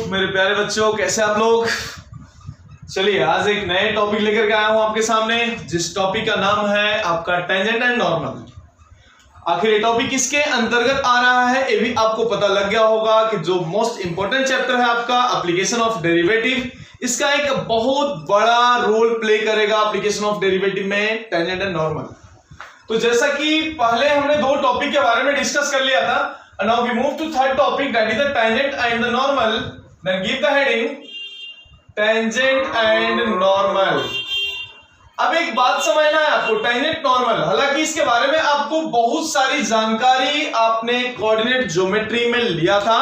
मेरे प्यारे बच्चों, कैसे आप लोग। चलिए आज एक नए टॉपिक लेकर के आया हूं आपके सामने, जिस टॉपिक का नाम है आपका टेंजेंट एंड नॉर्मल। आखिर ये टॉपिक किसके अंतर्गत आ रहा है ये भी आपको पता लग गया होगा कि जो मोस्ट इंपॉर्टेंट चैप्टर है आपका एप्लीकेशन ऑफ डेरिवेटिव, इसका एक बहुत बड़ा रोल प्ले करेगा एप्लीकेशन ऑफ डेरिवेटिव में टेंजेंट एंड नॉर्मल। तो जैसा कि पहले हमने दो टॉपिक के बारे में डिस्कस कर लिया था, and now we move to third topic, that is the tangent and the normal. Then give the heading tangent and normal. अब एक बात समझना है आपको, टेंजेंट नॉर्मल। हालांकि इसके बारे में आपको बहुत सारी जानकारी आपने कोऑर्डिनेट ज्योमेट्री में लिया था,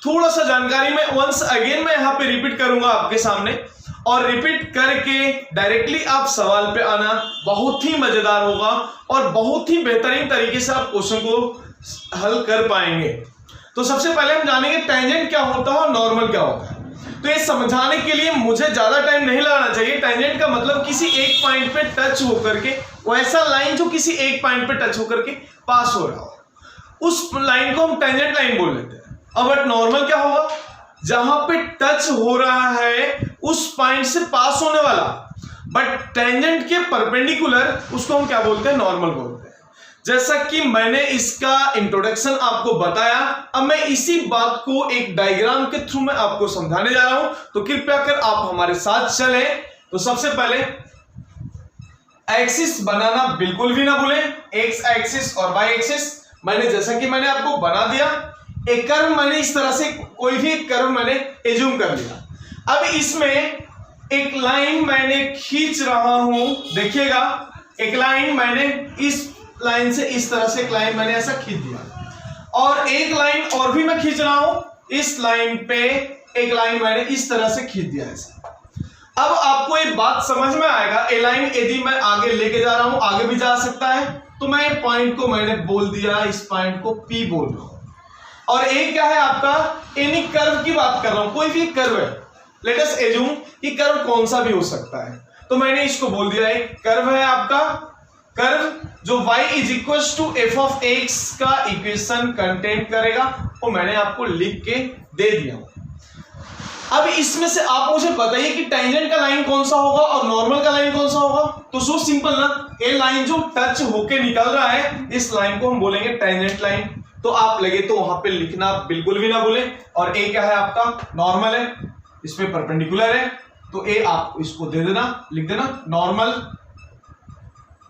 थोड़ा सा जानकारी में वंस अगेन मैं यहाँ पे रिपीट करूंगा आपके सामने, और रिपीट करके डायरेक्टली आप सवाल पे आना, बहुत ही मजेदार होगा और बहुत ही बेहतरीन तरीके से आप क्वेश्चन को हल कर पाएंगे। तो सबसे पहले हम जानेंगे टेंजेंट क्या होता है और नॉर्मल क्या होता है। तो ये समझाने के लिए मुझे ज्यादा टाइम नहीं लगाना चाहिए। टेंजेंट का मतलब किसी एक पॉइंट पे टच होकर के, वैसा लाइन जो किसी एक पॉइंट पे टच होकर के पास हो रहा हो, उस लाइन को हम टेंजेंट लाइन बोल लेते हैं। अब बट नॉर्मल क्या होगा, जहां पे टच हो रहा है उस पॉइंट से पास होने वाला बट टेंजेंट के परपेंडिकुलर, उसको हम क्या बोलते हैं, नॉर्मल बोलते हैं। जैसा कि मैंने इसका इंट्रोडक्शन आपको बताया, अब मैं इसी बात को एक डायग्राम के थ्रू में आपको समझाने जा रहा हूं, तो कृपया कर आप हमारे साथ चलें। तो सबसे पहले एक्सिस बनाना बिल्कुल भी ना भूलें, एक्स एक्सिस और वाई एक्सिस। जैसा कि मैंने आपको बना दिया, एक कर्व मैंने इस तरह से, कोई भी एक कर्व मैंने एज्यूम कर लिया। अब इसमें एक लाइन मैंने खींच रहा हूं, देखिएगा एक लाइन मैंने इस लाइन से इस तरह से एक लाइन मैंने ऐसा खींच दिया, और एक लाइन और भी मैं खींच रहा हूं, इस लाइन पे एक लाइन मैंने इस तरह से खींच दिया ऐसा। अब आपको एक बात समझ में आएगा, ए लाइन यदि मैं आगे लेके जा रहा हूं, आगे भी जा सकता है, तो मैं पॉइंट को मैंने बोल दिया, इस पॉइंट को पी बोल रहा हूं। और एक क्या है आपका, एनी कर्व की बात कर रहा हूं, कोई भी कर्व है, लेट अस एज्यूम कि कर्व कौन सा भी हो सकता है, तो मैंने इसको बोल दिया एक कर्व है आपका, कर्व जो y is equal to F of X का इक्वेशन कंटेन करेगा, वो मैंने आपको लिख के दे दिया। अब इसमें से आप मुझे बताइए कि टेंजेंट का लाइन कौन सा होगा और नॉर्मल का लाइन कौन सा होगा। तो सो सिंपल ना, ये लाइन जो टच होके निकल रहा है, इस लाइन को हम बोलेंगे टेंजेंट लाइन। तो आप लगे तो वहां पे लिखना बिल्कुल भी ना भूलें। और ए क्या है आपका, नॉर्मल है, इसमें परपेंडिकुलर है, तो ए आप इसको दे देना, लिख देना नॉर्मल,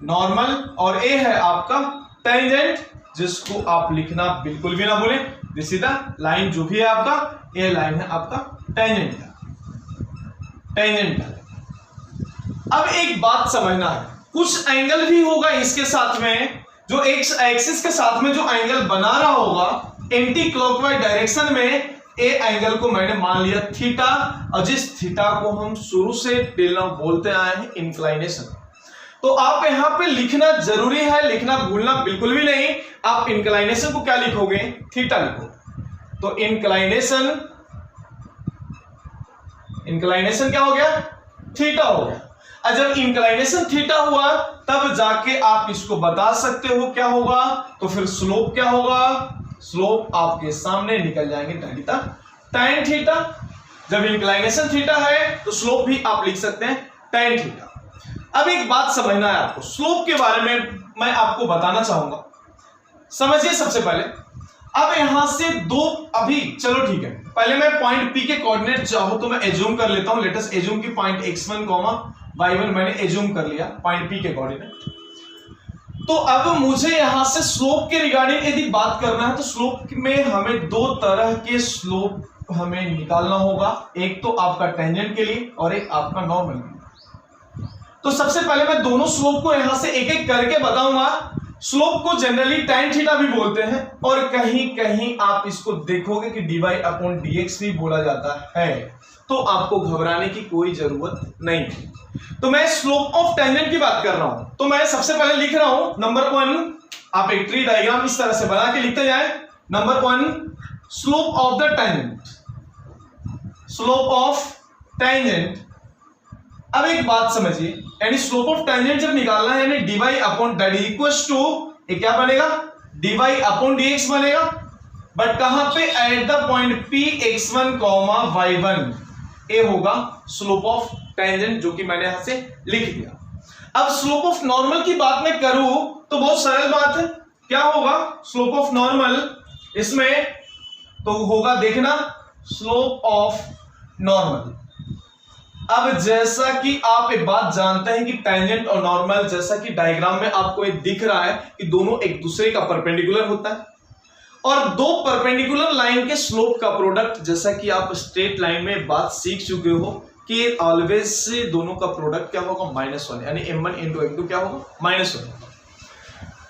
नॉर्मल। और ए है आपका टेंजेंट, जिसको आप लिखना बिल्कुल भी ना भूलें। दिस इज द लाइन, जो भी है आपका, ये लाइन है आपका टेंजेंट का, टेंजेंट का। अब एक बात समझना है, कुछ एंगल भी होगा इसके साथ में, जो एक्स एक्सिस के साथ में जो एंगल बना रहा होगा एंटी क्लॉकवाइज डायरेक्शन में, ए एंगल को मैंने मान लिया थीटा, और जिस थीटा को हम शुरू से टिल नाउ बोलते आए हैं इंक्लाइनेशन। तो आप यहां पे लिखना जरूरी है, लिखना भूलना बिल्कुल भी नहीं। आप इंक्लाइनेशन को क्या लिखोगे, थीटा लिखोगे। तो इंक्लाइनेशन, इंक्लाइनेशन क्या हो गया, थीटा हो गया। और जब इंक्लाइनेशन थीटा हुआ, तब जाके आप इसको बता सकते हो क्या होगा। तो फिर स्लोप क्या होगा, स्लोप आपके सामने निकल जाएंगे, tan थीटा। जब इंक्लाइनेशन थीटा है तो स्लोप भी आप लिख सकते हैं tan थीटा। अब एक बात समझना है आपको, स्लोप के बारे में मैं आपको बताना चाहूंगा, समझिए सबसे पहले। अब यहां से दो, अभी चलो ठीक है, पहले मैं पॉइंट पी के कोऑर्डिनेट चाहूं तो मैं एज्यूम कर लेता हूं। लेट अस एज्यूम की पॉइंट x1, y1 मैंने एज्यूम कर लिया पॉइंट पी के कोऑर्डिनेट। तो अब मुझे यहां से स्लोप के रिगार्डिंग यदि बात करना है, तो स्लोप में हमें दो तरह के स्लोप हमें निकालना होगा, एक तो आपका टेंजेंट के लिए और एक आपका नॉर्मल के लिए। तो सबसे पहले मैं दोनों स्लोप को यहां से एक एक करके बताऊंगा। स्लोप को जनरली tan थीटा भी बोलते हैं, और कहीं कहीं आप इसको देखोगे कि dy अपॉन dx भी बोला जाता है, तो आपको घबराने की कोई जरूरत नहीं है। तो मैं स्लोप ऑफ टेंजेंट की बात कर रहा हूं, तो मैं सबसे पहले लिख रहा हूं नंबर 1, आप एक ट्री डायग्राम इस तरह से बना के लिखते जाए। Number 1, slope of the tangent, slope of tangent. अब एक बात समझिए, यानी स्लोप ऑफ टेंजेंट जब निकालना है, यानी dy upon that is equal to, ये क्या बनेगा, dy अपॉन dx बनेगा, बट कहां पे, at the point P x1, y1, A होगा स्लोप ऑफ टेंजेंट, जो कि मैंने यहां से लिख दिया। अब स्लोप ऑफ नॉर्मल की बात मैं करूं तो बहुत सरल बात है, क्या होगा स्लोप ऑफ नॉर्मल, इसमें तो होगा देखना स्लोप ऑफ नॉर्मल। अब जैसा कि आप एक बात जानते हैं कि टेंजेंट और नॉर्मल, जैसा कि डायग्राम में आपको ये दिख रहा है कि दोनों एक दूसरे का परपेंडिकुलर होता है, और दो परपेंडिकुलर लाइन के स्लोप का प्रोडक्ट, जैसा कि आप स्ट्रेट लाइन में बात सीख चुके हो कि ऑलवेज से दोनों का प्रोडक्ट क्या होगा, -1, यानी m1 इंटू m2 क्या होगा, -1।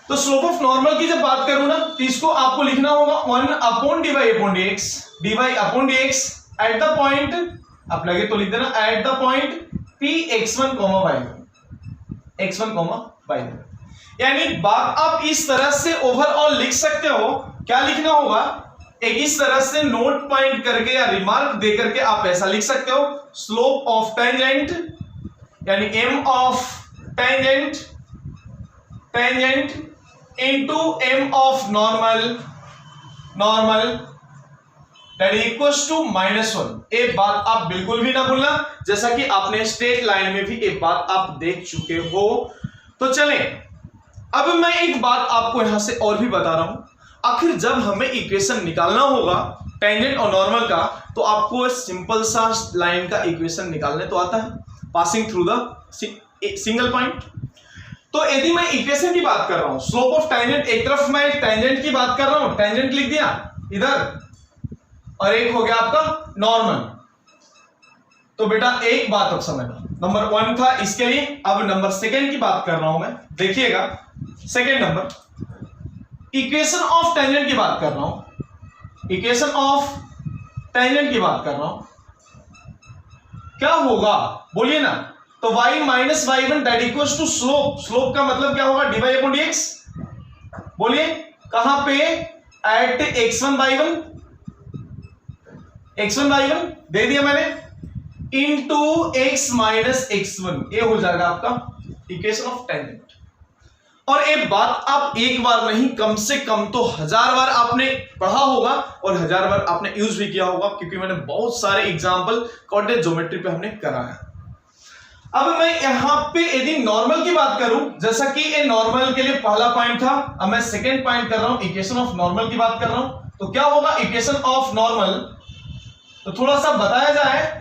तो स्लोप ऑफ नॉर्मल की जब बात करूं ना, तो इसको आपको लिखना होगा 1/dy/dx, dy/dx eight the point, आप लगे तो लिख देना eight the point P x1, y1, x1, y1। यानी बात आप इस तरह से ओवरऑल लिख सकते हो, क्या लिखना होगा, एक इस तरह से नोट पॉइंट करके या रिमार्क दे करके आप ऐसा लिख सकते हो, स्लोप ऑफ टेंजेंट यानी m of tangent into m of normal that equals to -1। एक बात आप बिल्कुल भी ना भूलना, जैसा कि आपने स्ट्रेट लाइन में भी एक बात आप देख चुके हो। तो चलें, अब मैं एक बात आपको यहां से और भी बता रहा हूं, आखिर जब हमें इक्वेशन निकालना होगा टेंजेंट और नॉर्मल का, तो आपको सिंपल सा लाइन का इक्वेशन निकालने तो आता है, passing through the single point. तो यदि मैं इक्वेशन की बात कर रहा हूं, स्लोप ऑफ टेंजेंट, एक तरफ मैं टेंजेंट की बात कर रहा हूं, टेंजेंट लिख दिया इधर, और एक हो गया आपका नॉर्मल। तो बेटा एक बात अब समझना, नंबर 1 था इसके लिए, अब नंबर 2 की बात कर रहा हूं मैं, देखिएगा second number, equation of tangent की बात कर रहा हूं, इक्वेशन ऑफ टेंजेंट की बात कर रहा हूं, क्या होगा बोलिए ना, तो y minus y1 that equals to slope, slope का मतलब क्या होगा, dy/dx, बोलिए कहां पे, एट x1 y1 दे दिया मैंने, इनटू x माइनस x1, ये हो जाएगा आपका इक्वेशन ऑफ टेंजेंट। और एक बात आप एक बार नहीं, कम से कम तो 1000 बार आपने पढ़ा होगा और 1000 बार आपने यूज भी किया होगा, क्योंकि मैंने बहुत सारे एग्जांपल कोऑर्डिनेट ज्योमेट्री पे हमने कराया। अब मैं यहां पे यदि नॉर्मल की बात करूं, जैसा कि ये नॉर्मल के लिए पहला पॉइंट था, अब मैं सेकंड पॉइंट कर रहा हूं, इक्वेशन ऑफ नॉर्मल की बात कर रहा हूं, तो क्या होगा इक्वेशन ऑफ नॉर्मल, तो थोड़ा सा बताया जाए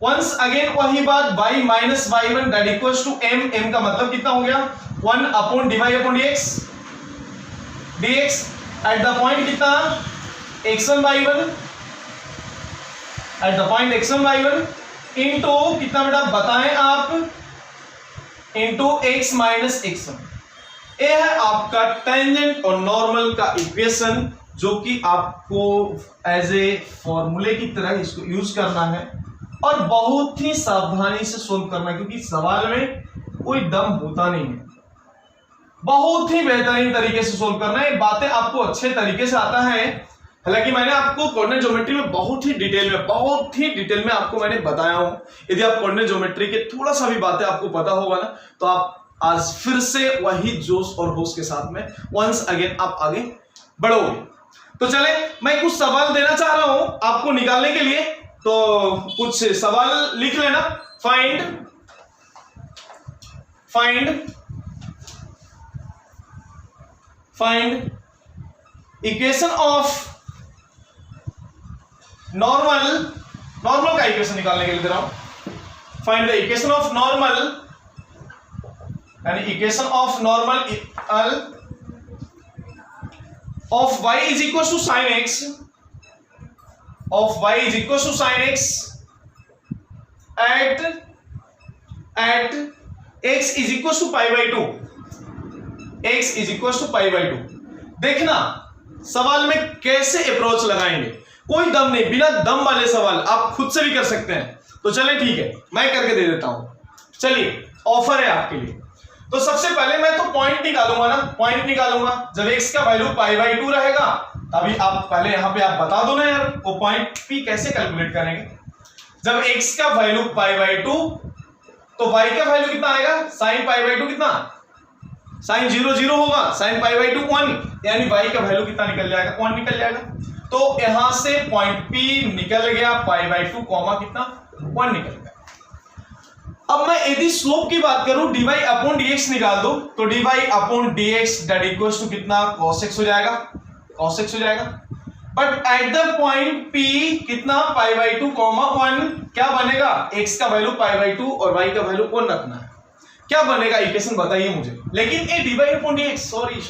वंस अगेन वही बात, y minus y1 that equals to m का मतलब कितना हो गया, 1/dy/dx, dx at the point कितना, x1 y1, eight the point x1 y1 into कितना बेटा बताएं आप, इनटू x माइनस x1। ये है आपका टेंजेंट और नॉर्मल का इक्वेशन, जो कि आपको एज ए फॉर्मूले की तरह इसको यूज करना है और बहुत ही सावधानी से सोल्व करना है, क्योंकि सवाल में कोई दम होता नहीं है, बहुत ही बेहतरीन तरीके से सोल्व करना है। बातें आपको अच्छे तरीके से आता है, हालांकि मैंने आपको कोऑर्डिनेट ज्योमेट्री में बहुत ही डिटेल में आपको मैंने बताया हूं। यदि आप कोऑर्डिनेट ज्योमेट्री के थोड़ा सा भी बातें आपको पता होगा ना, तो आप आज फिर से वही जोश और होश के साथ में वंस अगेन आप आगे बढ़ोगे। तो चले, मैं कुछ सवाल देना चाह रहा हूं आपको निकालने के लिए, तो कुछ सवाल लिख लेना। फाइंड इक्वेशन ऑफ नॉर्मल का इक्वेशन निकालने के लिए दे रहा हूं। Find the equation of normal, यानी equation of normal of y is equals to sin x, of y is equals to sin x at x is equals to pi by 2, x is equals to pi by 2। देखना सवाल में कैसे approach लगाएंगे, कोई दम नहीं, बिना दम वाले सवाल आप खुद से भी कर सकते हैं। तो चलें ठीक है, मैं करके दे देता हूं, चलिए ऑफर है आपके लिए। तो सबसे पहले मैं तो पॉइंट निकालूंगा जब x का वैल्यू π/2 रहेगा, तभी आप पहले यहां पे आप बता दो ना यार, वो पॉइंट p कैसे कैलकुलेट करेंगे। जब x का वैल्यू π/2, तो y का वैल्यू कितना आएगा, sin π/2 कितना, साइन 0 0 होगा, साइन पाई बाई 2 1, यानी y का वैल्यू कितना निकल जाएगा, 1 निकल जाएगा। तो यहां से पॉइंट P निकल गया पाई बाई 2 कॉमा कितना 1 निकल गया। अब मैं यदि स्लोप की बात करूं dy अपॉन dx निकाल दो, तो dy upon dx that equals to कितना cos x हो जाएगा, cos x हो जाएगा। But at the point P कितना पाई बाई 2 कॉमा 1 क्या बनेगा, x का वैल्यू पाई बाई 2 और y का वैल्यू 1 रखना है, क्या बनेगा इक्वेशन बताइए मुझे। लेकिन ये dy अपॉन dx सॉरी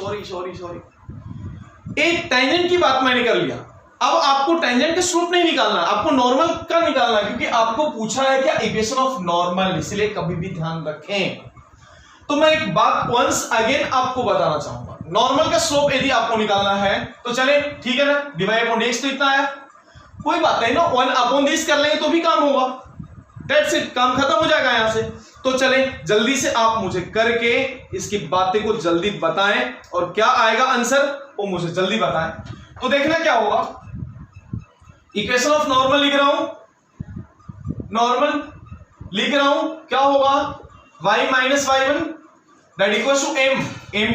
एक टेंजेंट की बात मैंने कर लिया। अब आपको टेंजेंट का स्लोप नहीं निकालना, आपको नॉर्मल का निकालना, क्योंकि आपको पूछा है क्या इक्वेशन ऑफ नॉर्मल, इसलिए कभी भी ध्यान रखें। तो मैं एक बात वंस अगेन आपको बताना चाहूंगा, नॉर्मल का स्लोप यदि आपको निकालना है तो चले ठीक है ना, डिवाइड अपॉन dx तो इतना आया, कोई बात नहीं ना, 1 अपॉन दिस कर लेंगे तो भी काम होगा, दैट्स इट, काम खत्म हो जाएगा यहां से। तो चले जल्दी से आप मुझे करके इसकी बातें को जल्दी बताएं और क्या आएगा आंसर वो मुझे जल्दी बताएं। तो देखना क्या होगा, इक्वेशन ऑफ नॉर्मल लिख रहा हूं, नॉर्मल लिख रहा हूं, क्या होगा y minus y1 that equals to m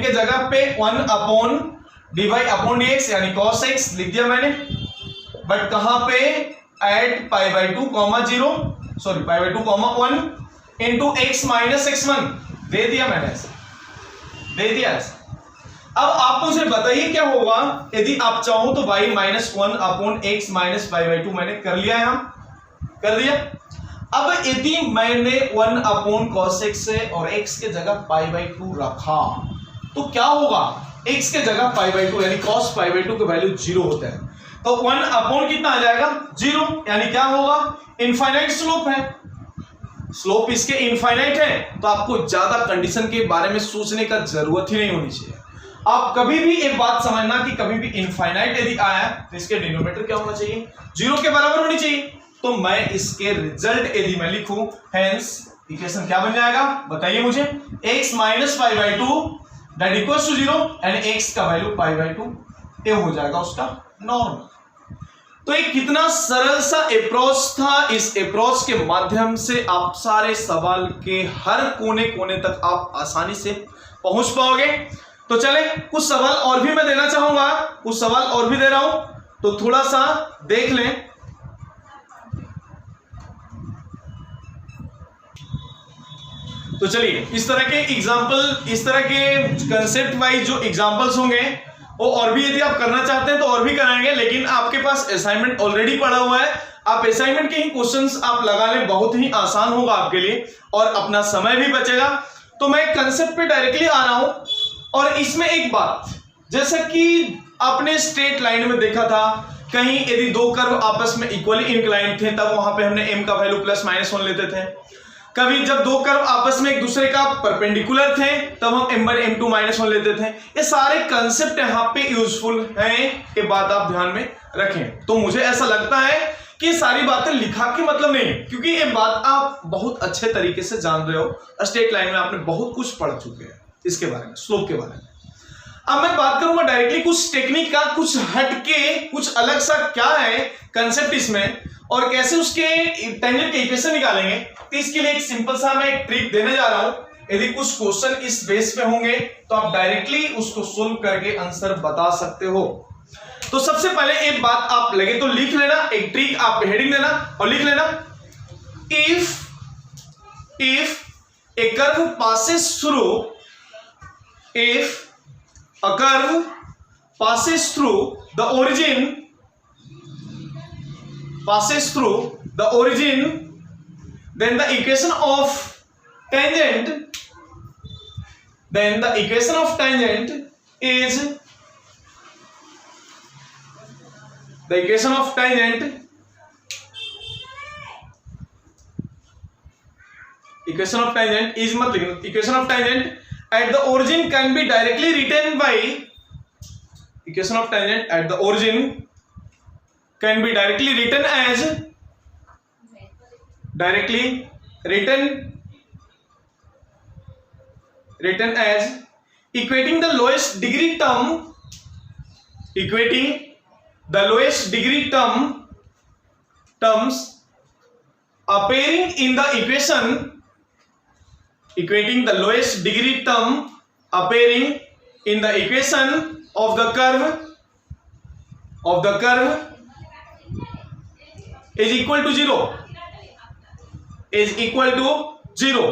के जगह पे 1 अपॉन dy अपॉन dx यानी cos x लिख दिया मैंने, बट कहां पे at pi by 2 comma 0 sorry pi by 2 comma 1 into x minus x1 दे दिया मैंने, ऐसे दे दिया ऐसे। अब आप मुझे बताइए क्या होगा यदि आप चाहो तो y minus 1 upon x minus pi by 2 मैंने कर लिया, यहां कर दिया। अब यदि मैंने 1 अपॉन cos x से और x के जगह पाई बाई 2 रखा तो क्या होगा, x के जगह पाई बाई 2 यानी cos पाई बाई 2 का वैल्यू 0 होता है, तो 1 अपॉन कितना आ जाएगा 0, यानी क्या होगा इनफाइनाइट स्लोप है, स्लोप इसके इनफाइनाइट है, तो आपको ज्यादा कंडीशन के बारे में सोचने का जरूरत ही नहीं होनी चाहिए। आप कभी भी एक बात समझना कि कभी भी इनफाइनाइट यदि आया तो इसके डिनोमिनेटर क्या होना चाहिए, 0 के बराबर होनी चाहिए। तो मैं इसके रिजल्ट यदि मैं लिखूं, हेंस इक्वेशन क्या बन जाएगा बताइए मुझे, x minus pi by 2 that equals to 0 यानी x का वैल्यू पाई बाई 2 ये हो जाएगा उसका नॉर्मल। तो एक कितना सरल सा अप्रोच था, इस अप्रोच के माध्यम से आप सारे सवाल के हर कोने कोने तक आप आसानी से पहुंच पाओगे। तो चले कुछ सवाल और भी मैं देना चाहूंगा, कुछ सवाल और भी दे रहा हूं, तो थोड़ा सा देख लें। तो चलिए इस तरह के एग्जाम्पल, इस तरह के कंसेप्ट वाइज जो एग्जाम्पल्स होंगे वो और भी यदि आप करना चाहते हैं तो और भी कराएंगे, लेकिन आपके पास असाइनमेंट ऑलरेडी पड़ा हुआ है, आप असाइनमेंट के ही क्वेश्चंस आप लगा लें, बहुत ही आसान होगा आपके लिए और अपना समय भी बचेगा। तो मैं कंसेप्ट पे डायरेक्टली आ रहा हूं, और इसमें एक बात, जैसा कि आपने स्ट्रेट लाइन में देखा था, कहीं यदि दो कर्व आपस में इक्वली इंक्लाइंड थे तब वहां पे हमने m का वैल्यू प्लस माइनस 1 लेते थे, कभी जब दो कर्व आपस में एक दूसरे का परपेंडिकुलर थे तब हम m बाई m2 माइनस 1 लेते थे। ये सारे कंसेप्ट यहाँ पे यूजफुल हैं, ये बात आप ध्यान में रखें। तो मुझे ऐसा लगता है कि सारी बातें लिखा के मतलब नहीं, क्योंकि ये बात आप बहुत अच्छे तरीके से जान रहे हो, स्ट्रेट लाइन में आपने बहुत कुछ पढ़ चुके हैं इसके बारे में, स्लोप के बारे में। अब मैं बात करूंगा डायरेक्टली कुछ टेक्निक का, कुछ हटके, कुछ अलग सा क्या है कंसेप्ट इसमें और कैसे उसके टेंजेंट के इक्वेशन निकालेंगे। तो इसके लिए एक सिंपल सा मैं एक ट्रिक देने जा रहा हूं। यदि कुछ क्वेश्चन इस बेस पे होंगे तो आप डायरेक्टली उसको सोल्व करके आंसर बता सकते हो। तो सबसे पहले एक बात आप लगे तो लिख लेना, एक ट्रिक आप हेडिंग देना और लिख लेना, if A curve passes through, if a curve passes through the origin, then the equation of tangent is at the origin can be directly written by, equation of tangent at the origin can be directly written as equating the lowest degree terms appearing in the equation, equating the lowest degree term appearing in the equation of the curve is equal to 0,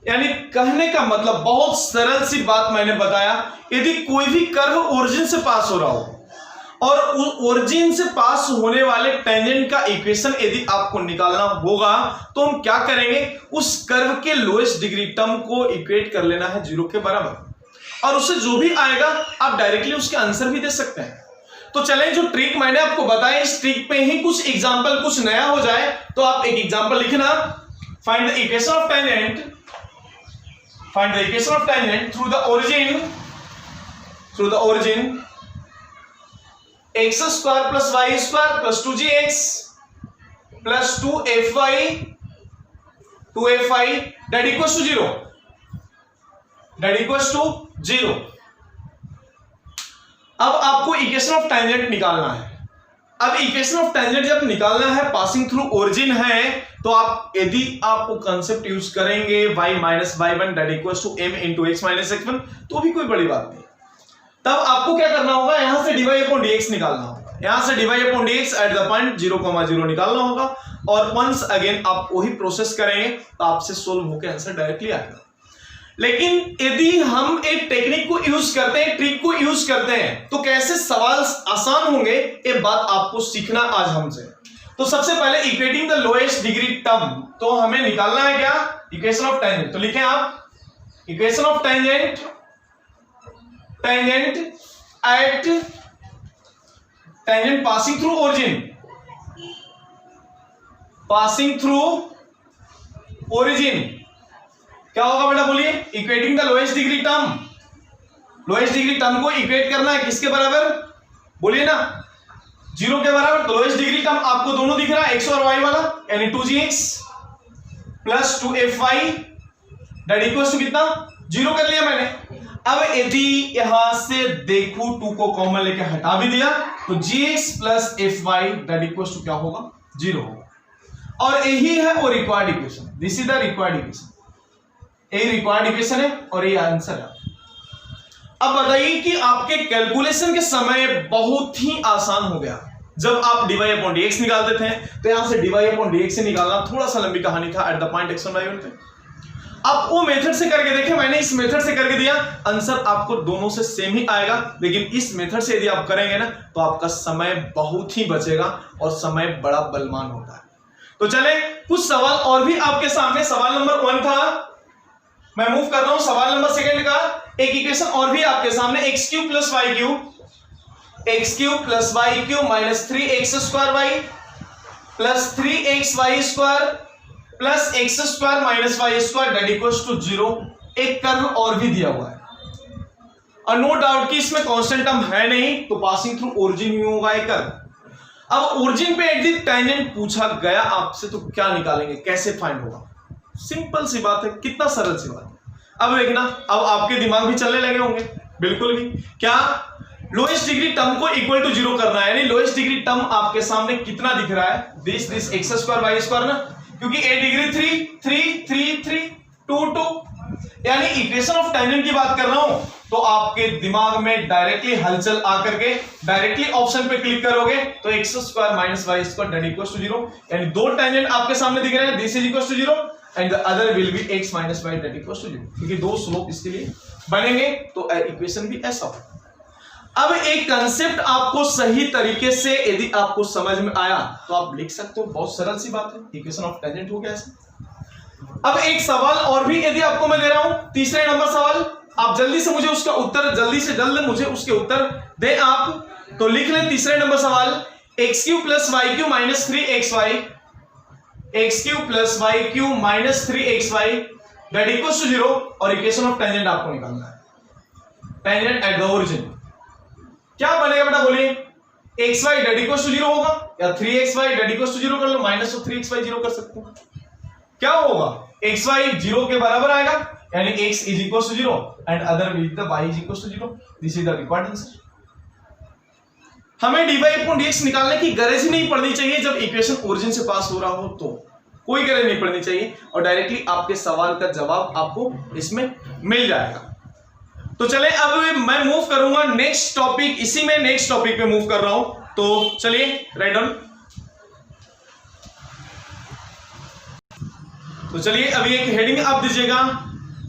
यानी कहने का मतलब बहुत सरल सी बात मैंने बताया, यदि कोई भी कर्व ओरिजिन से पास हो रहा हो और ओरिजिन से पास होने वाले टेंजेंट का इक्वेशन यदि आपको निकालना होगा तो हम क्या करेंगे, उस कर्व के लोएस्ट डिग्री टर्म को इक्वेट कर लेना है 0 के बराबर, और उससे जो भी आएगा आप डायरेक्टली उसके आंसर भी दे सकते हैं। तो चलें, जो ट्रिक मैंने आपको बताया इस ट्रिक पे ही कुछ एग्जांपल कुछ नया हो जाए तो आप एक एग्जांपल लिखना, find the equation of tangent through the origin x square plus y square plus 2gx plus 2fy that equals to 0, अब आपको इक्वेशन ऑफ टेंजेंट निकालना है। अब इक्वेशन ऑफ टेंजेंट जब निकालना है, पासिंग थ्रू ओरिजिन है, तो आप यदि आपको कंसेप्ट यूज करेंगे y minus y1 that equals to m into x minus x1, तो भी कोई बड़ी बात नहीं। तब आपको क्या करना होगा, यहां से dy अपॉन dx निकालना होगा, यहां से dy upon dx at the point 0,0 निकालना होगा, और वंस अगेन आप वही प्रोसेस करेंगे तो आपसे सोल्व होकर आंसर डायरेक्टली आएगा। लेकिन यदि हम एक टेक्निक को यूज करते हैं, ट्रिक को यूज करते हैं, तो कैसे सवाल आसान होंगे ये बात आपको सीखना आज हमसे। तो सबसे पहले equating the lowest degree term, तो हमें निकालना है क्या, इक्वेशन ऑफ टेंजेंट। तो लिखें आप equation of tangent at tangent passing through origin, क्या होगा बेटा बोलिए, equating the lowest degree term को इक्वेट करना है किसके बराबर, बोलिए ना, 0 के बराबर। तो लोएस्ट डिग्री टर्म आपको दोनों दिख रहा है, x और y वाला, यानी 2gx plus 2fy that equals to कितना, 0 कर लिया मैंने। अब यदि यहां से देखो 2 को कॉमन लेके हटा भी दिया तो gx plus fy that equals to क्या होगा, 0 होगा। और यही है वो required equation, this is the required equation, यही रिक्वायर्ड इक्वेशन है और ये आंसर है। अब बताइए कि आपके कैलकुलेशन के समय बहुत ही आसान हो गया। जब आप dy अपॉन dx निकालते थे तो यहां से dy अपॉन dx से निकालना थोड़ा सा लंबी कहानी था eight the point x1 y1 पे। आप वो मेथड से करके देखें, मैंने इस मेथड से करके दिया, आंसर आपको दोनों से सेम ही आएगा। लेकिन इस मेथड से यदि आप करेंगे ना तो आपका समय बहुत ही बचेगा और समय बड़ा बलवान होता है। तो चले कुछ सवाल और भी आपके सामने। सवाल नंबर 1 था, मैं मूव कर रहा हूं सवाल नंबर 2 का। एक इक्वेशन और भी आपके सामने, x cube plus Y cube minus 3x square Y plus 3xy square plus x square minus Y square that equals to 0। एक कर्व और भी दिया हुआ है और नो डाउट कि इसमें कांस्टेंट टर्म है नहीं, तो पासिंग थ्रू ओरिजिन ही होगा एक कर्व। अब ओरिजिन पे यदि टेंजेंट पूछा गया आपसे तो क्या निकालेंगे, कैसे फाइंड होगा? सिंपल सी बात है, कितना सरल सी बात है। अब देखना, अब आपके दिमाग भी चलने लगे होंगे, बिल्कुल भी। क्या लोएस्ट डिग्री टर्म को इक्वल टू 0 करना है, यानी लोएस्ट डिग्री टर्म आपके सामने कितना दिख रहा है, this X square Y square ना, क्योंकि ए डिग्री 3 2 2, यानी इक्वेशन ऑफ टेंजेंट की बात कर रहा हूं तो आपके दिमाग में डायरेक्टली हलचल आकर के डायरेक्टली ऑप्शन पे क्लिक करोगे तो X square minus Y square that equals to 0, यानी दो टेंजेंट आपके सामने दिख रहे हैं, this is equals to 0 and the other will be x minus Y that equals to 0, क्योंकि दो स्लोप इसके लिए बनेंगे तो इक्वेशन भी ऐसा होगा। अब एक कंसेप्ट आपको सही तरीके से यदि आपको समझ में आया तो आप लिख सकते हो, बहुत सरल सी बात है, इक्वेशन ऑफ टेंजेंट हो गया ऐसे। अब एक सवाल और भी यदि आपको मैं दे रहा हूं, तीसरे नंबर सवाल, आप जल्दी से मुझे उसका उत्तर, जल्दी से जल्द मुझे उसके उत्तर दे आप, तो लिख लें तीसरे नंबर सवाल, X Q plus Y Q minus 3xy, X Q plus Y Q minus 3xy that equals to 0, और इक्वेशन ऑफ टेंजेंट आपको निकालना है, टेंजेंट एट द ओरिजिन। क्या बनेगा बेटा बोलिए, xy दैट इक्वल्स टू 0 होगा या 3xy दैट इक्वल्स टू 0 कर लो, माइनस 3xy 0 कर सकते हो। क्या होगा, xy 0 के बराबर आएगा, यानी x is equals to 0 and other with the y is equals to 0, this is the required answer। हमें dy upon dx निकालने की गरज ही नहीं पड़नी चाहिए जब इक्वेशन ओरिजिन से पास हो रहा हो तो। कोई गरज नहीं पड़नी चाहिए और डायरेक्टली आपके सवाल का जवाब आपको इसमें मिल जाएगा। तो चले अब मैं मूव करूंगा नेक्स्ट टॉपिक, इसी में नेक्स्ट टॉपिक पे मूव कर रहा हूं। तो चलिए राइट डाउन। तो चलिए अभी एक हेडिंग आप दीजिएगा,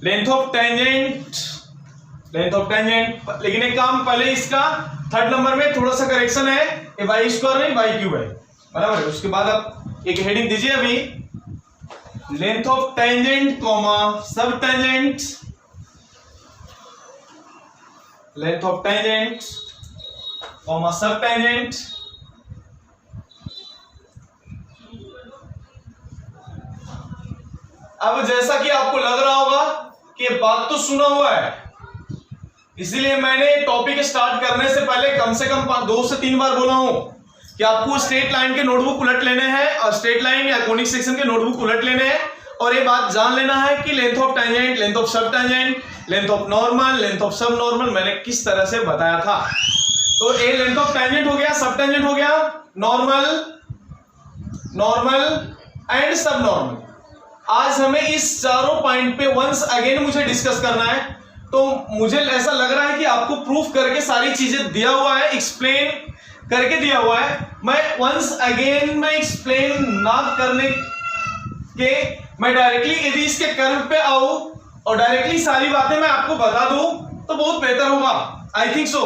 length of tangent, length of tangent. लेकिन एक काम पहले इसका थर्ड नंबर में थोड़ा सा करेक्शन है, ये वाई स्क्वायर नहीं वाई क्यूब है, बराबर है। उसके बाद आप एक हेडिंग दीजिए अभी, लेंथ ऑफ टेंजेंट कॉमा सब tangent, length of tangent comma सब टेंजेंट। अब जैसा कि आपको लग रहा होगा कि बात तो सुना हुआ है, इसीलिए मैंने टॉपिक स्टार्ट करने से पहले कम से कम 2 से 3 बार बोला हूं कि आपको स्ट्रेट लाइन के नोटबुक उलट लेने हैं और स्ट्रेट लाइन या कोनिक सेक्शन के नोटबुक उलट लेने हैं और ये बात जान लेना है कि length of tangent, length of sub tangent, length of normal, length of sub normal मैंने किस तरह से बताया था। तो ये लेंथ ऑफ टेंजेंट हो गया, सब टेंजेंट हो गया, नॉर्मल, नॉर्मल एंड सब नॉर्मल। आज हमें इस चारों पॉइंट पे वंस अगेन मुझे डिस्कस करना है। तो मुझे ऐसा लग रहा है कि आपको प्रूफ करके सारी चीजें दिया हुआ है, एक्सप्लेन करके दिया हुआ है। मैं वंस अगेन मैं एक्सप्लेन ना करने के मैं डायरेक्टली यदि इसके कर्व पे आऊं और डायरेक्टली सारी बातें मैं आपको बता दूं तो बहुत बेहतर होगा, आई थिंक सो।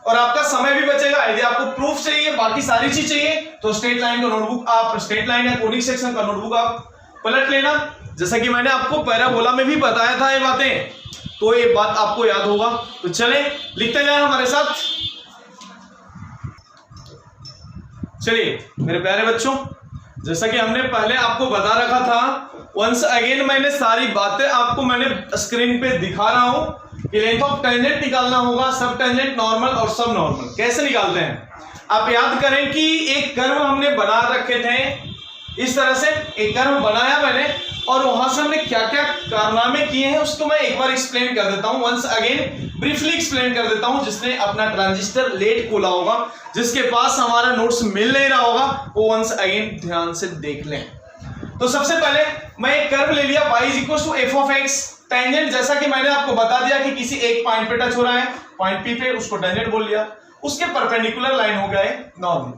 और आपका समय भी बचेगा। यदि आपको प्रूफ चाहिए, बाकी सारी चीज चाहिए, तो स्ट्रेट लाइन का नोटबुक आप, स्ट्रेट लाइन या कोनिक सेक्शन का नोटबुक आप पलट लेना, जैसा कि मैंने आपको पैराबोला में भी बताया था ये बातें, तो ये बात आपको याद होगा। तो चले लिखते जाए हमारे साथ। चलिए मेरे प्यारे बच्चों, जैसा कि हमने पहले आपको बता रखा था, वंस अगेन मैंने सारी बातें आपको मैंने स्क्रीन पे दिखा रहा हूं कि लेंथ ऑफ टेंजेंट निकालना होगा, सब टेंजेंट, नॉर्मल और सब नॉर्मल। कैसे निकालते हैं आप याद करें कि एक कर्व हमने बना रखे थे, इस तरह से एक कर्व बनाया मैंने और वहां से हमने क्या क्या कारनामे किए हैं उसको मैं एक बार एक्सप्लेन कर देता हूं, वंस अगेन ब्रीफली एक्सप्लेन कर देता हूं। जिसने अपना ट्रांजिस्टर लेट खोला होगा, जिसके पास हमारा नोट्स मिल नहीं रहा होगा, वो वंस अगेन ध्यान से देख लें। तो सबसे पहले मैं एक कर्व ले लिया y = f of x, tangent जैसा कि मैंने आपको बता दिया कि किसी एक पॉइंट पे टच हो रहा है, पॉइंट P पे, उसको टेंजेंट बोल लिया, उसके परपेंडिकुलर लाइन हो गया है नॉर्मल।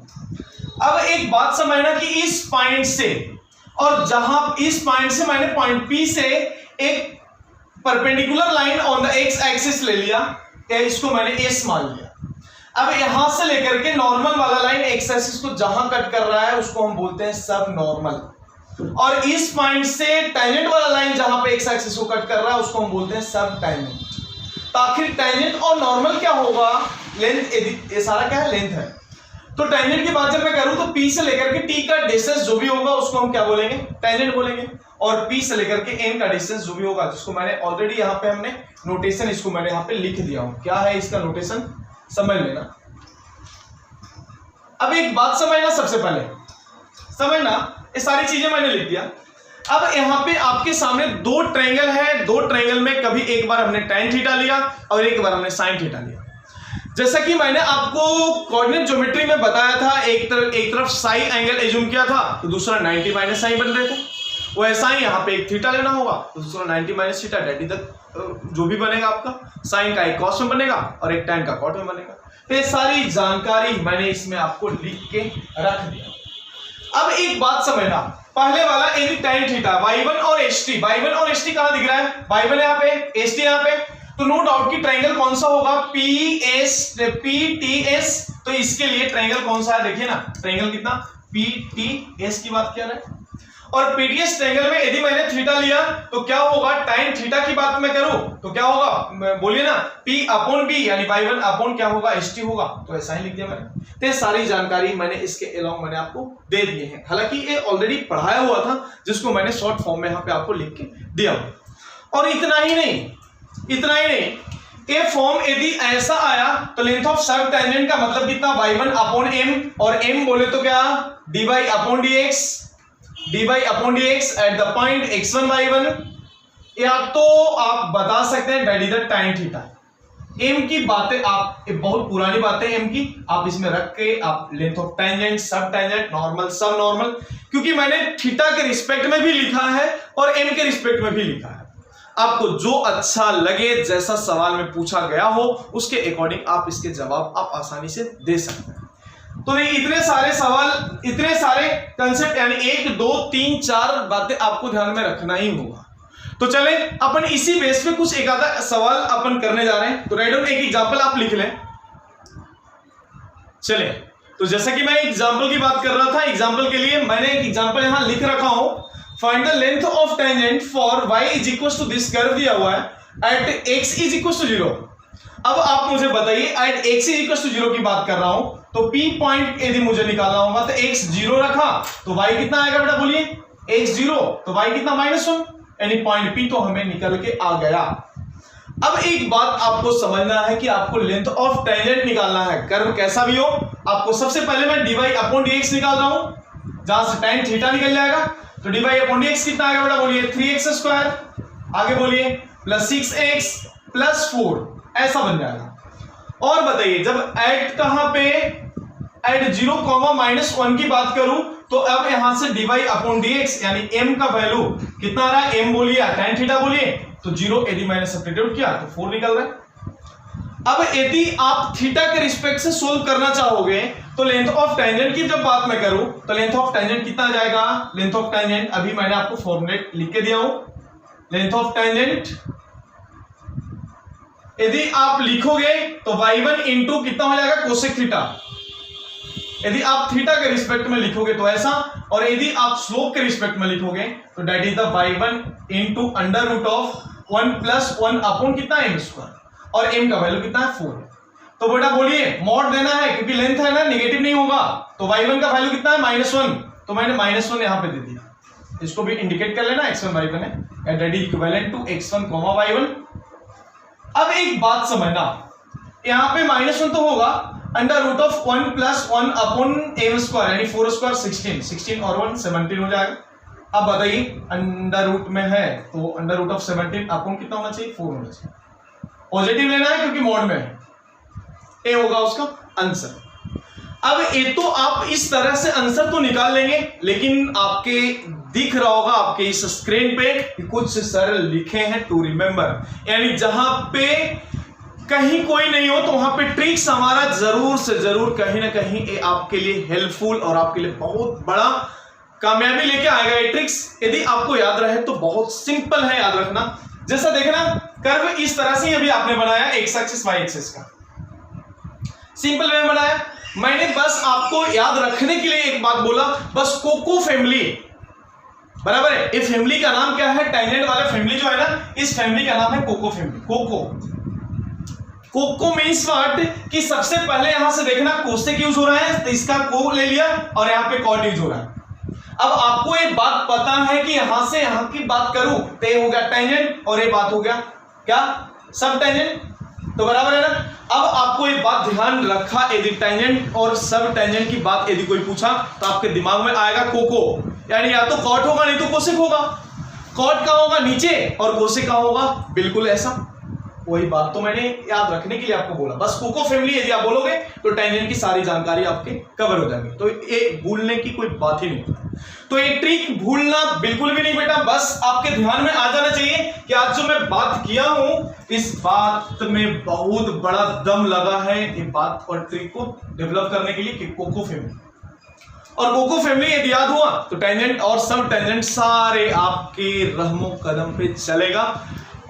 अब एक बात समझना कि इस पॉइंट से और जहां इस पॉइंट से मैंने पॉइंट P से एक perpendicular line on the x axis ले लिया, इसको मैंने S मान लिया। अब यहां से लेकर के नॉर्मल वाला लाइन x एक्सिस को जहां कट कर रहा है उसको हम बोलते हैं सब नॉर्मल, और इस पॉइंट से टेंजेंट वाला लाइन जहां पे x एक्सिस को कट कर रहा है उसको हम बोलते हैं सब टेंजेंट। तो आखिर टेंजेंट और नॉर्मल क्या होगा, लेंथ, ये सारा क्या है, लेंथ है। तो टेंजेंट की बात जब मैं करूं तो P से लेकर के T का डिस्टेंस जो भी होगा उसको हम क्या बोलेंगे, टेंजेंट बोलेंगे। और P से लेकर के N का डिस्टेंस जो भी होगा, जिसको मैंने ऑलरेडी यहाँ पे हमने नोटेशन, इसको मैंने यहाँ पे लिख दिया हूं, क्या है इसका नोटेशन समझ लेना। अब एक बात समझना, सबसे पहले समझना, ये सारी चीजें मैंने लिख दिया। अब यहाँ पे आपके सामने 2 ट्रायंगल है, 2 ट्रायंगल में कभी एक बार हमने tan थीटा लिया और एक बार हमने sin थीटा लिया। जैसा कि मैंने आपको कोऑर्डिनेट ज्योमेट्री में बताया था, एक तरफ साई एंगल एज्यूम किया था तो दूसरा 90 माइनस साइन बन रहे थे, वो ऐसा ही यहाँ पे एक थीटा लेना होगा तो दूसरा 90 माइनस थीटा, डेट तक जो भी बनेगा आपका, साइन का एक कॉस में बनेगा और एक tan का कॉट में बनेगा। तो ये सारी जानकारी मैंने इसमें आपको लिख के रख दिया। अब एक बात समझना, पहले वाला यदि tan थीटा y1 और ht, y1 और ht कहां दिख रहा है, y1 यहाँ पे, ht यहाँ पे, तो नो डाउट कि ट्रायंगल कौन सा होगा, PTS। तो इसके लिए ट्रायंगल कौन सा है, देखिए ना, ट्रायंगल कितना, PTS की बात कर रहे हैं। और PTS ट्रायंगल में यदि मैंने थीटा लिया तो क्या होगा, tan थीटा की बात मैं करूं तो क्या होगा, बोलिए ना, P/B यानी y1 अपॉन क्या होगा, ht होगा। तो ऐसा ही लिख दिया मैंने। तो ये सारी जानकारी मैंने इसके अलावा मैंने आपको दे दिए हैं, हालांकि ये ऑलरेडी पढ़ाया हुआ था, जिसको मैंने शॉर्ट फॉर्म में यहाँ पे आपको लिख के दिया। और इतना ही नहीं, ये फॉर्म यदि ऐसा आया तो लेंथ ऑफ सब टेंजेंट का मतलब कितना, y1 अपॉन m, और m बोले तो क्या, dy upon dx at the point x1 y1, या तो आप बता सकते हैं that is the tan theta, M की बातें आप बहुत पुरानी बातें एम की आप इसमें रख के आप लेंथ ऑफ टेंजेंट, सब टेंजेंट, नॉर्मल, सब नॉर्मल, क्योंकि मैंने थीटा के रिस्पेक्ट में भी लिखा है और एम के रिस्पेक्ट में भी लिखा है। आपको जो अच्छा लगे, जैसा सवाल में पूछा गया हो उसके अकॉर्डिंग आप इसके जवाब आप आसानी से दे सकते हैं। तो ये इतने सारे सवाल, इतने सारे कंसेप्ट, यानी 1 2 3 4 बातें आपको ध्यान में रखना ही होगा। तो चले अपन इसी बेस पे कुछ एक आधा सवाल अपन करने जा रहे हैं। तो राइट डाउन एक एग्जांपल आप लिख लें। चले, तो जैसा कि मैं एग्जांपल की बात कर रहा था, एग्जांपल के लिए मैंने एक एग्जांपल यहां लिख रखा हूं। Find the length of tangent for y is equal to this curve दिया हुआ है at x is equal to 0। अब आप मुझे बताइए at x is equal to 0 की बात कर रहा हूं, तो P पॉइंट यदि मुझे निकालना होगा तो x 0 रखा तो y कितना आएगा बेटा, बोलिए x 0 तो y कितना -1, यानी पॉइंट P तो हमें निकल के आ गया। अब एक बात आपको समझना है कि आपको लेंथ ऑफ टेंजेंट निकालना है, कर्व कैसा भी हो। आपको सबसे पहले मैं dy अपॉन dx निकाल रहा हूं, जहां से tan थीटा निकल जाएगा। तो dy अपॉन dx कितना आएगा बेटा, बोलिए 3x², आगे बोलिए प्लस 6x प्लस 4, ऐसा बन जाएगा। और बताइए जब एट कहां पे, एट 0, -1 की बात करूं तो अब यहां से dy अपॉन dx यानी m का वैल्यू कितना आ रहा है, m बोलिए tan थीटा बोलिए, तो 0 यदि मैंने सब्स्टिट्यूट किया तो 4 निकल रहा है। अब यदि आप थीटा के रिस्पेक्ट से सोल्व करना चाहोगे तो लेंथ ऑफ टेंजेंट की जब बात मैं करूं तो लेंथ ऑफ टेंजेंट कितना आ जाएगा, लेंथ ऑफ टेंजेंट अभी मैंने आपको फॉर्मूलेट लिख के दिया हूं। लेंथ ऑफ टेंजेंट यदि आप लिखोगे तो y1 इंटू कितना हो जाएगा, कोसेक थीटा। यदि आप थीटा के रिस्पेक्ट में लिखोगे तो ऐसा, और यदि आप स्लोप के रिस्पेक्ट में लिखोगे तो that is the y1 into under root of 1 plus 1 upon कितना m², और m का वैल्यू कितना है 4। तो बेटा बोलिए मॉड देना है क्योंकि लेंथ है ना, नेगेटिव नहीं होगा। तो y1 का वैल्यू कितना है -1, तो मैंने -1 यहां पे दे दिया। इसको भी इंडिकेट कर लेना, x1 y1 है, that is equivalent to x1 y1। अब एक बात समझना, यहां पे -1 तो होगा, under root of 1 plus 1 upon m² यानी 4² 16 और 1 17 हो जाएगा। अब बताइए अंडर रूट में है तो अंडर रूट ऑफ 17 अपॉन कितना होना चाहिए, 4 होना चाहिए। पॉजिटिव लेना है क्योंकि मॉड में है, ए होगा उसका आंसर। अब ये तो आप इस तरह से आंसर तो निकाल लेंगे, लेकिन आपके दिख रहा होगा आपके इस स्क्रीन पे कुछ सर लिखे हैं टू रिमेंबर, यानी जहां पे कहीं कोई नहीं हो तो वहां पे ट्रिक्स हमारा जरूर से जरूर कहीं ना कहीं ये आपके लिए हेल्पफुल और आपके लिए बहुत बड़ा कामयाबी लेके आएगा। ये ट्रिक्स यदि आपको याद रहे तो बहुत सिंपल है याद रखना। जैसा देखना कर्व इस तरह से अभी आपने बनाया एक्स एक्सिस वाई एक्सिस का, सिंपल वे बनाया। मैंने बस आपको याद रखने के लिए एक बात बोला, बस कोको फैमिली बराबर है। इस फैमिली का नाम क्या है, टेंजेंट वाला फैमिली जो है ना, इस फैमिली का नाम है coco family. Coco, coco means what कि सबसे पहले यहां से देखना कोसेक यूज हो रहा है तो इसका को ले लिया और यहां पे कॉट यूज हो रहा है। अब आपको एक बात पता है कि यहां से यहां की बात करूं तो ये हो गया टेंजेंट और ये बात हो गया क्या, सब टेंजेंट, तो बराबर है ना। अब आपको एक बात ध्यान रखा, यदि टेंजेंट और सब टेंजेंट की बात यदि कोई पूछा तो आपके दिमाग में आएगा कोको, यानी या तो कॉट होगा नहीं तो कोसेक होगा। कॉट का होगा नीचे और कोसेक का होगा बिल्कुल ऐसा, वही बात तो मैंने याद रखने के लिए आपको बोला। बस कोको फैमिली यदि आप बोलोगे तो टेंजेंट की सारी जानकारी आपके कवर हो जाएगी, तो ये भूलने की कोई बात ही नहीं। तो ये ट्रिक भूलना बिल्कुल भी नहीं बेटा, बस आपके ध्यान में आ जाना चाहिए कि आज जो मैं बात किया हूं इस बात में बहुत बड़ा दम लगा है ये बात और ट्रिक को डेवलप करने के लिए कि कोको फैमिली और कोको फैमिली यदि याद हुआ तो टेंजेंट और सब टेंजेंट सारे आपके रहमो कदम पे चलेगा।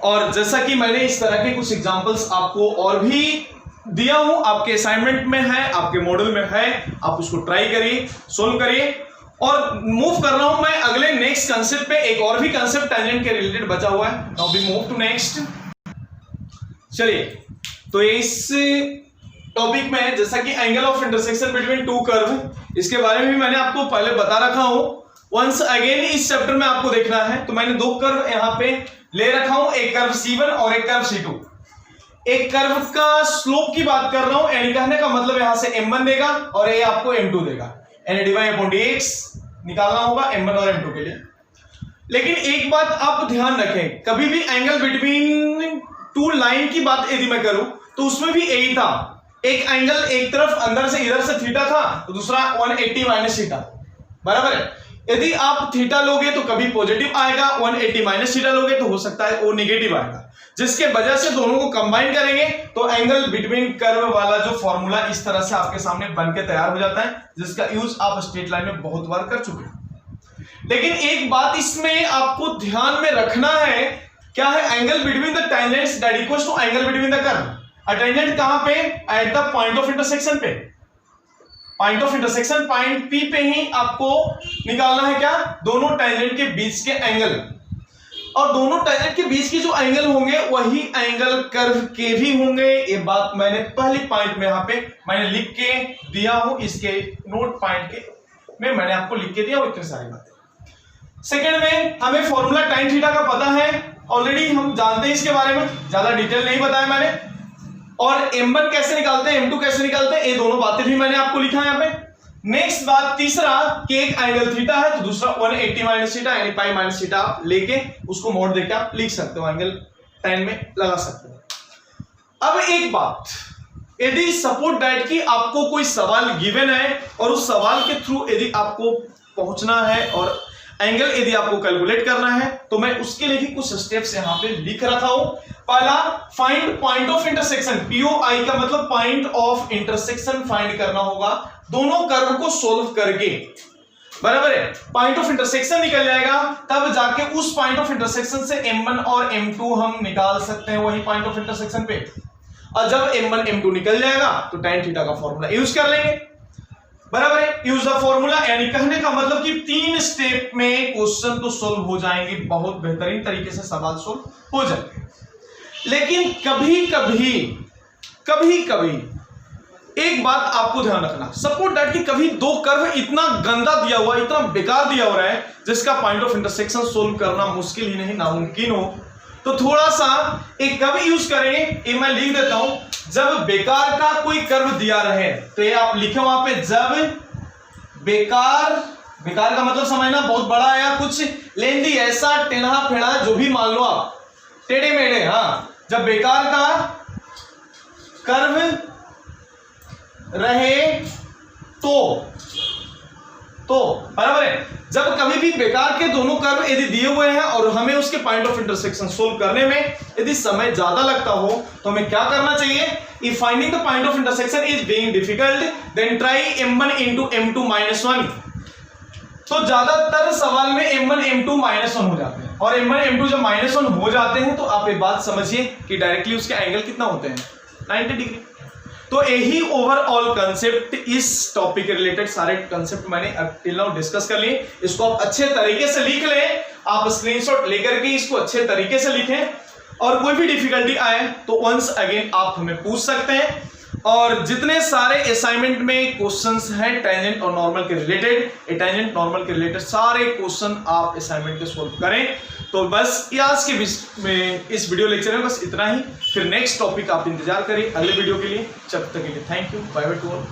और जैसा कि मैंने इस तरह के कुछ एग्जांपल्स आपको और भी दिया हूं, आपके असाइनमेंट में है, आपके मॉडल में है, आप उसको ट्राई करिए, सोल्व करिए। और मूव कर रहा हूं मैं अगले नेक्स्ट कंसेप्ट पे। एक और भी कंसेप्ट टेंजेंट के रिलेटेड बचा हुआ है, now we move to next. चलिए, तो इस टॉपिक में जैसा कि angle of intersection between two curve, इसके बारे में भी मैंने आपको पहले बता रखा हूं। वंस अगेन इस चैप्टर में आपको देखना है तो मैंने दो कर्व यहां पे ले रखा हूं, एक कर्व C1 और एक कर्व C2। एक कर्व का स्लोप की बात कर रहा हूं, यानी कहने का मतलब यहां से m1 देगा और ये आपको m2 देगा, यानी डिवाइड अपॉन dx निकालना होगा m1 और m2 के लिए। लेकिन एक बात आप ध्यान रखें, कभी भी एंगल बिटवीन टू लाइन की बात यदि मैं करूं तो उसमें भी यही था, एक एंगल एक तरफ अंदर से इधर से थीटा था तो दूसरा 180 माइनस थीटा, बराबर है। यदि आप थीटा लोगे तो कभी पॉजिटिव आएगा, 180 माइनस थीटा लोगे तो हो सकता है वो नेगेटिव आएगा, जिसके वजह से दोनों को कंबाइन करेंगे तो एंगल बिटवीन कर्व वाला जो फॉर्मूला इस तरह से आपके सामने बन के तैयार हो जाता है, जिसका यूज आप स्ट्रेट लाइन में बहुत बार कर चुके हैं। लेकिन एक बात इसमें आपको ध्यान में रखना है, क्या है, angle between the tangents that equals to angle between the curve. Tangent कहां पे, at the point of intersection पे, point of intersection point P पे ही आपको निकालना है क्या, दोनों टेंजेंट के बीच के एंगल, और दोनों टेंजेंट के बीच के जो एंगल होंगे वही एंगल कर्व के भी होंगे। ये बात मैंने पहली पॉइंट में यहां पे मैंने लिख के दिया हूं, इसके नोट पॉइंट के में मैंने आपको लिख के दिया हूं इतनी सारी बातें। सेकंड में हमें फॉर्मूला tan थीटा का पता है, ऑलरेडी हम जानते हैं इसके बारे में, ज्यादा डिटेल नहीं बताया मैंने। और m1 कैसे निकालते हैं, m2 कैसे निकालते हैं, ये दोनों बातें भी मैंने आपको लिखा है यहाँ पे। नेक्स्ट बात, तीसरा कि एक एंगल थीटा है तो दूसरा 180 माइनस थीटा यानी पाई माइनस थीटा लेके उसको मोड़ देके आप लिख सकते हो, एंगल tan में लगा सकते हो। अब एक बात, यदि सपोर्ट दैट कि आपको कोई सवाल गिवन है और उस सवाल के थ्रू यदि आपको पहुंचना है और एंगल यदि आपको कैलकुलेट करना है तो मैं उसके लिए भी कुछ स्टेप्स यहां पे लिख रखा हूं। पहला, find point of intersection, POI का मतलब पॉइंट ऑफ इंटरसेक्शन फाइंड करना होगा दोनों कर्व को सोल्व करके, बराबर है। पॉइंट ऑफ इंटरसेक्शन निकल जाएगा तब जाके उस पॉइंट ऑफ इंटरसेक्शन से m1 और m2 हम निकाल सकते हैं वही पॉइंट ऑफ इंटरसेक्शन पे, और जब m1 m2 निकल जाएगा तो tan थीटा का फॉर्मूला यूज कर लेंगे, बराबर है। यूज द फॉर्मूला, यानी कहने का मतलब कि 3 स्टेप में क्वेश्चन तो सोल्व हो जाएंगे, बहुत बेहतरीन तरीके से सवाल सोल्व हो जाएंगे। लेकिन कभी कभी एक बात आपको ध्यान रखना, सपोर्ट दैट कि कभी दो कर्व इतना गंदा दिया हुआ, इतना बेकार दिया हो रहा है जिसका पॉइंट ऑफ इंटरसेक्शन सोल्व करना मुश्किल ही नहीं नामुमकिन हो, तो थोड़ा सा एक कब यूज करेंगे, ये मैं लिख देता हूं, जब बेकार का कोई कर्व दिया रहे तो ये आप लिखे वहां पे, जब बेकार का मतलब समझना बहुत बड़ा है या कुछ लेंदी, ऐसा टेढ़ा फेड़ा जो भी मान लो आप, टेढ़े मेढ़े, हाँ, जब बेकार का कर्व रहे तो बराबर है। जब कभी भी बेकार के दोनों कर्व यदि दिए हुए हैं और हमें उसके पॉइंट ऑफ इंटरसेक्शन सोल्व करने में यदि समय ज्यादा लगता हो तो हमें क्या करना चाहिए, if finding the point of intersection is being difficult then try m1 into m2 minus 1। तो ज्यादातर सवाल में m1 m2 minus 1 हो जाते हैं, और m1 m2 जब -1 हो जाते हैं तो आप ये बात समझिए कि डायरेक्टली उसके एंगल कितना होते हैं, 90 डिग्री। तो यही ओवरऑल कंसेप्ट, इस टॉपिक के रिलेटेड सारे कंसेप्ट मैंने टिल नाउ डिस्कस कर लिए। इसको आप अच्छे तरीके से लिख लें, आप स्क्रीनशॉट लेकर के इसको अच्छे तरीके से लिखें, और कोई भी डिफिकल्टी आए तो वंस अगेन आप हमें पूछ सकते हैं। और जितने सारे असाइनमेंट में क्वेश्चंस हैं टेंजेंट और नॉर्मल के रिलेटेड, टेंजेंट नॉर्मल के रिलेटेड सारे क्वेश्चन आप असाइनमेंट के सोल्व करें। तो बस आज के में इस वीडियो लेक्चर में बस इतना ही, फिर नेक्स्ट टॉपिक आप इंतजार करें अगले वीडियो के लिए। जब तक के लिए thank you, bye bye to all.